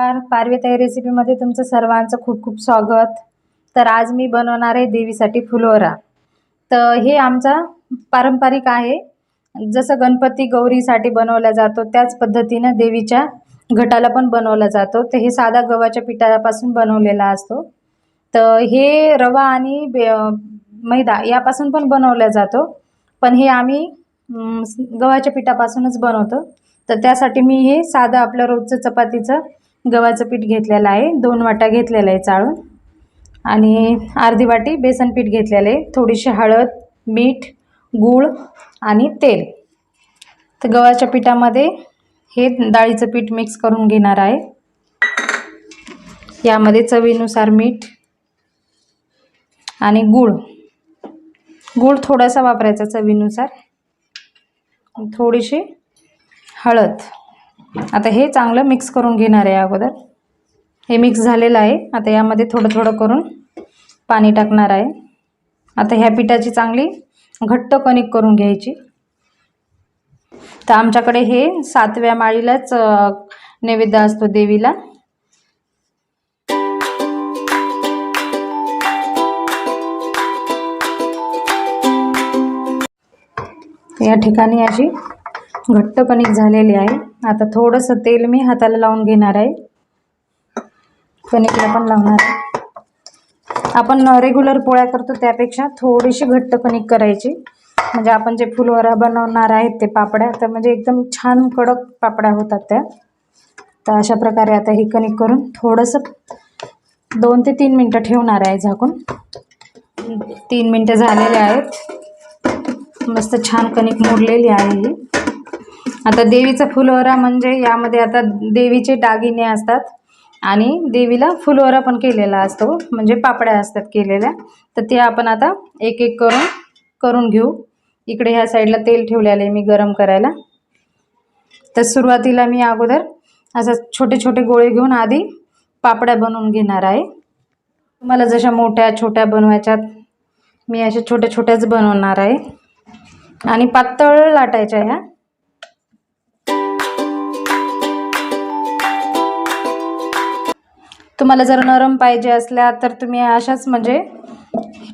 नमस्कार, पारवे रेसिपीमध्ये तुमचं सर्वांचं खूप खूप स्वागत। तर आज मी बनवणार आहे देवीसाठी फुलोरा। तर हे आमचा पारंपरिक आहे। जसं गणपती गौरीसाठी बनवला जातो त्याच पद्धतीने देवीच्या घटाला पण बनवला जातो। तर हे साधा गव्हाच्या पिठापासून बनवलेला असतो। तर हे रवा आणि मैदा यापासून पण बनवला जातो, पण हे आम्ही गव्हाच्या पिठापासूनच बनवतो। तर त्यासाठी मी हे साधा आपलं रोजचं चपातीचं गव्हाचं पीठ घेतलेलं आहे। 2 वाटा घेतलेला आहे चाळून, आणि अर्धी वाटी बेसन पीठ घेतलेलं आहे। थोडीशी हळद, मीठ, गूळ आणि तेल। तर गव्हाच्या पिठामध्ये हे डाळीचं पीठ मिक्स करून घेणार आहे। यामध्ये चवीनुसार मीठ आणि गूळ थोडासा वापरायचा चवीनुसार, थोडीशी हळद। आता हे चांगलं मिक्स करून घेणार आहे। अगोदर हे मिक्स झालेलं आहे। आता यामध्ये थोडं थोडं करून पाणी टाकणार आहे। आता ह्या पिठाची चांगली घट्ट कणिक करून घ्यायची। तर आमच्याकडे हे 7व्या माळीलाच नैवेद्य असतो देवीला। या ठिकाणी अशी घट्ट कणिक झालेली आहे। आता थोडंसं तेल मी हाताला लावून घेणार आहे, कणिकला पण लावणार आहे। आपण रेग्युलर पोळ्या करतो त्यापेक्षा थोडीशी घट्ट कणिक करायची, म्हणजे आपण जे फुलवरा बनवणार आहेत ते पापड्या, तर म्हणजे एकदम छान कडक पापड्या होतात त्या। तर अशा प्रकारे आता ही कणिक करून थोडंसं 2 ते 3 मिनटं ठेवणार आहे झाकून। 3 मिनटं झालेले आहेत। मस्त छान कणिक मोडलेली आहे ही। आता देवीचा फुलोरा म्हणजे यामध्ये आता देवीचे दागिने असतात आणि देवीला फुलोरा पण केलेला असतो, म्हणजे पापड्या असतात केलेल्या। तर ते आपण आता एक एक करून घेऊ। इकडे ह्या साईडला तेल ठेवलेलं आहे मी गरम करायला। तर सुरुवातीला मी अगोदर असं छोटे छोटे गोळे घेऊन आधी पापड्या बनवून घेणार आहे। तुम्हाला जशा मोठ्या छोट्या बनवायच्यात, मी अशा छोट्या छोट्याच बनवणार आहे आणि पातळ लाटायच्या ह्या। तुम्हाला जर नरम पाहिजे असल्या तर तुम्ही अशाच म्हणजे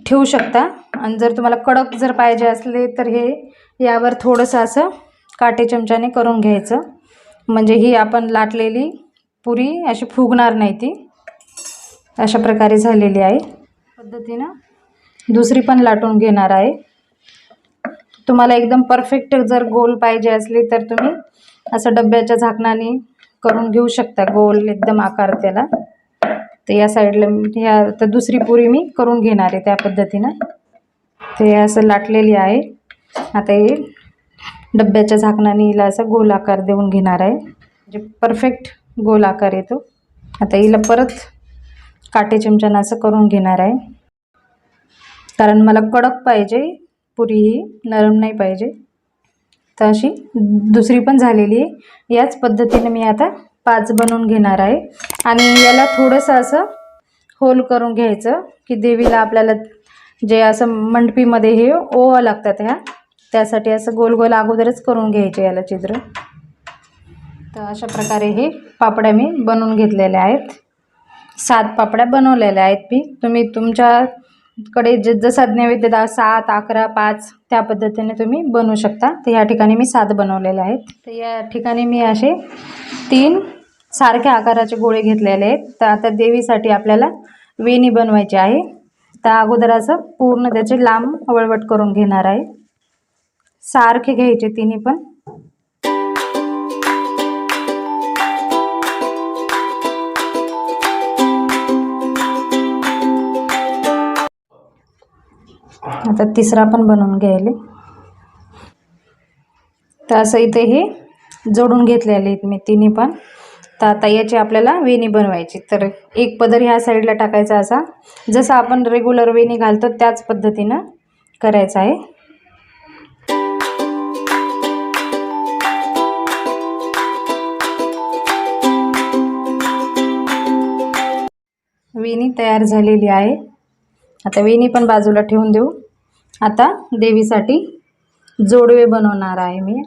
ठेवू शकता, आणि जर तुम्हाला कडक जर पाहिजे असले तर हे यावर थोडंसं असं काटे चमच्याने करून घ्यायचं, म्हणजे ही आपण लाटलेली पुरी अशी फुगणार नाही ती। अशा प्रकारे झालेली आहे। पद्धतीनं दुसरी पण लाटून घेणार आहे। तुम्हाला एकदम परफेक्ट जर गोल पाहिजे असले तर तुम्ही असं डब्याच्या झाकणाने करून घेऊ शकता, गोल एकदम आकार त्याला। तर या साईडला ह्या तर दुसरी पुरी मी करून घेणार आहे त्या पद्धतीनं। ते असं लाटलेली आहे। आता हे डब्याच्या झाकणाने हिला असं गोल आकार देऊन घेणार आहे, म्हणजे परफेक्ट गोल आकार येतो। आता हिला परत काटे चमच्यानं असं करून घेणार आहे, कारण मला कडक पाहिजे पुरी, ही नरम नाही पाहिजे। तर अशी दुसरी पण झालेली आहे। याच पद्धतीने मी आता 5 बनवून घेणार आहे, आणि याला थोडंसं असं होल करून घ्यायचं, की देवीला आपल्याला जे असं मंडपीमध्ये हे ओवा लागतात ह्या, त्यासाठी असं गोल गोल अगोदरच करून घ्यायचे याला छिद्र। तर अशा प्रकारे हे पापड्या मी बनवून घेतलेल्या आहेत। 7 पापड्या बनवलेल्या आहेत मी। तुम्ही तुमच्याकडे जसा नैवेद्य 7, 11, 5 त्या पद्धतीने तुम्ही बनवू शकता। तर या ठिकाणी मी 7 बनवलेले आहेत। तर या ठिकाणी मी असे 3 सारख्या आकाराचे गोळे घेतलेले आहेत। तर आता देवीसाठी आपल्याला वेणी बनवायची आहे। तर अगोदर असं पूर्ण त्याचे लांब वळवट करून घेणार आहे। सारखे घ्यायचे तिन्ही पण। आता तिसरा पण बनवून घ्यायले। तर असं इथे हे जोडून घेतलेले आहेत मी तिन्ही पण। तर आता याची आपल्याला वेणी बनवायची। तर एक पदर ह्या साईडला टाकायचा, असा जसं आपण रेग्युलर वेणी घालतो त्याच पद्धतीनं करायचं आहे। वेणी तयार झालेली आहे। आता वेणी पण बाजूला ठेवून देऊ। आता देवीसाठी जोडवे बनवणार आहे मी।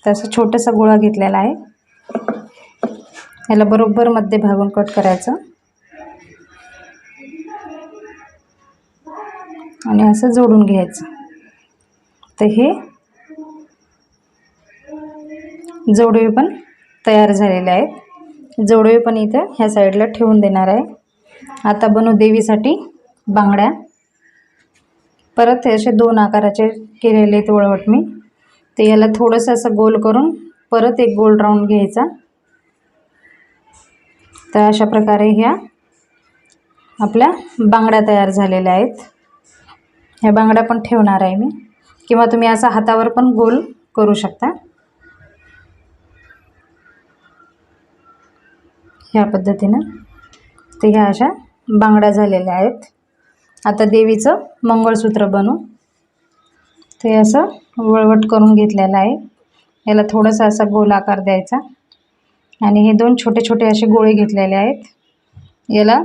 तसं छोटासा गोळा घेतलेला आहे, याला बरोबर मध्ये भागून कट करायचं आणि असं जोडून घ्यायचं. तर हे जोडवे पण तयार झालेले आहेत. जोडवे पण इथं ह्या साईडला ठेवून देणार आहे. आता बनवू देवीसाठी बांगड्या. परत असे 2 आकाराचे केलेले आहेत वळवट मी. ते याला थोडंसं असं गोल करून परत एक गोल राऊंड घ्यायचा. तर अशा प्रकारे ह्या आपल्या बांगड्या तयार झालेल्या आहेत. ह्या बांगड्या पण ठेवणार आहे मी, किंवा तुम्ही असा हातावर पण गोल करू शकता. ह्या पद्धतीनं ते ह्या अशा बांगड्या झालेल्या आहेत. आता देवीचं मंगळसूत्र बनवू. ते असं वळवट करून घेतलेलं आहे. याला थोडासा असा गोल आकार द्यायचा आणि हे 2 छोटे छोटे असे गोळे घेतलेले आहेत. याला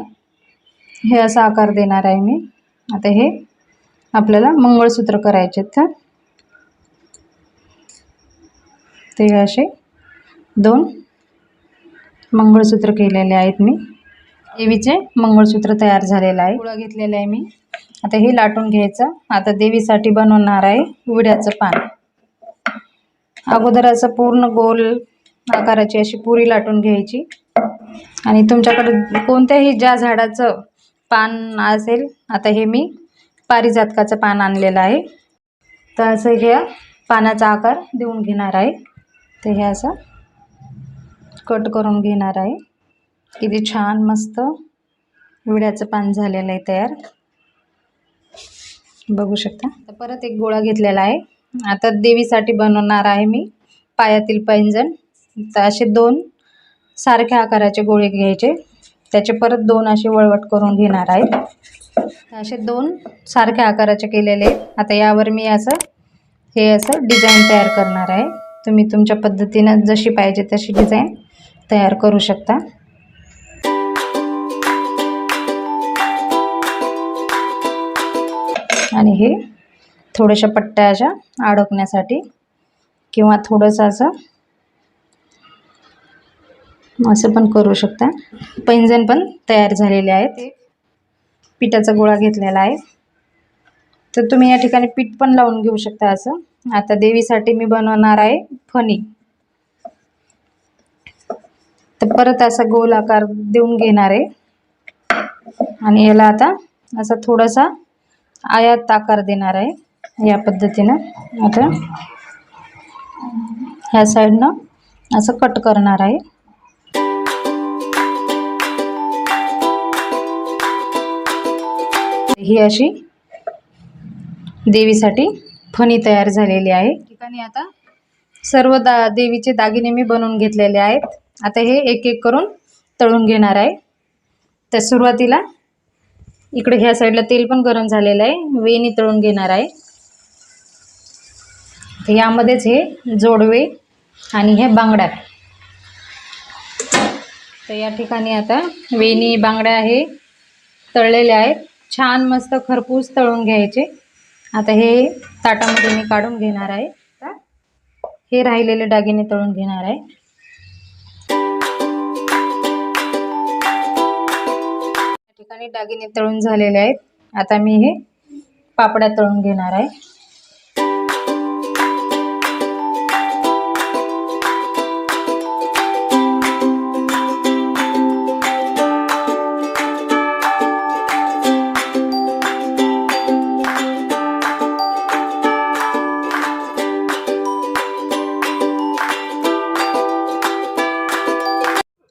हे असा आकार देणार आहे मी. आता हे आपल्याला मंगळसूत्र करायचे आहेत. ते असे 2 मंगळसूत्र केलेले आहेत मी. देवीचे मंगळसूत्र तयार झालेलं आहे. गुळा घेतलेला आहे मी. आता हे लाटून घ्यायचं. आता देवीसाठी बनवणार आहे विड्याचं पान. अगोदर असं पूर्ण गोल आकाराची अशी पुरी लाटून घ्यायची आणि तुमच्याकडे कोणत्याही ज्या झाडाचं पान असेल, आता हे मी पारिजातकाचं पान आणलेलं आहे. तर असं ह्या पानाचा आकार देऊन घेणार आहे. तर हे असं कट करून घेणार आहे. किती छान मस्त विड्याचं पान झालेलं आहे तयार, बघू शकता. तर परत एक गोळा घेतलेला आहे. आता देवीसाठी बनवणार आहे मी पायातील पैंजण. तर असे 2 सारख्या आकाराचे गोळे घ्यायचे. त्याचे परत 2 असे वळवट करून घेणार आहे. असे 2 सारख्या आकाराचे केलेले आहेत. आता यावर मी हे असं डिझाईन तयार करणार आहे. तुम्ही तुमच्या पद्धतीनं जशी पाहिजे तशी डिझाईन तयार करू शकता. आणि हे थोड्याशा पट्ट्या अशा अडकण्यासाठी, किंवा थोडंसं असं पण करू शकता. पैंजण पण तयार झालेले आहेत. पिठाचा गोळा घेतलेला आहे. तर तुम्ही या ठिकाणी पीठ पण लावून घेऊ शकता असं. आता देवीसाठी मी बनवणार आहे फणी. तर परत असा गोल आकार देऊन घेणार आहे आणि याला आता असा थोडासा आयात आकार देणार आहे या पद्धतीनं. आता ह्या साईडनं असं कट करणार आहे. ही अशी देवीसाठी फणी तयार झालेली आहे. ठिकाणी आता सर्व देवीचे दागिने मी बनवून घेतलेले आहेत. आता हे एक एक करून तळून घेणार आहे. तर सुरुवातीला इकडे ह्या साईडला तेल पण गरम झालेलं आहे. वेणी तळून घेणार आहे. तर यामध्येच हे जोडवे आणि हे बांगड्या. तर या ठिकाणी आता वेणी बांगड्या हे तळलेल्या आहेत. छान मस्त खरपूस तळून घ्यायचे. आता हे ताटामध्ये मी काढून घेणार आहे. हे राहिलेले दागिने तळून घेणार आहे. या ठिकाणी दागिने तळून झालेले आहेत. आता मी हे पापड्या तळून घेणार आहे.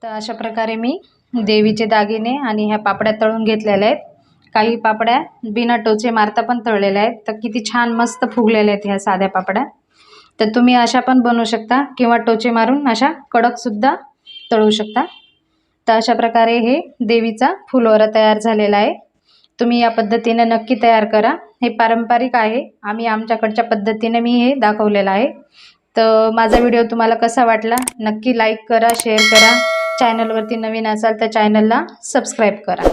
तर अशा प्रकारे मी देवीचे दागिने आणि ह्या पापड्या तळून घेतलेल्या आहेत. काही पापड्या बिना टोचे मारता पण तळलेल्या आहेत. तर किती छान मस्त फुगलेल्या आहेत ह्या साध्या पापड्या. तर तुम्ही अशा पण बनवू शकता, किंवा टोचे मारून अशा कडकसुद्धा तळू शकता. तर अशा प्रकारे हे देवीचा फुलोरा तयार झालेला आहे. तुम्ही या पद्धतीने नक्की तयार करा. हे पारंपरिक आहे. आम्ही आमच्याकडच्या पद्धतीने मी हे दाखवलेलं आहे. तर माझा व्हिडिओ तुम्हाला कसा वाटला नक्की लाईक करा, शेअर करा. चॅनलवरती नवीन असाल तर चॅनलला सबस्क्राईब करा.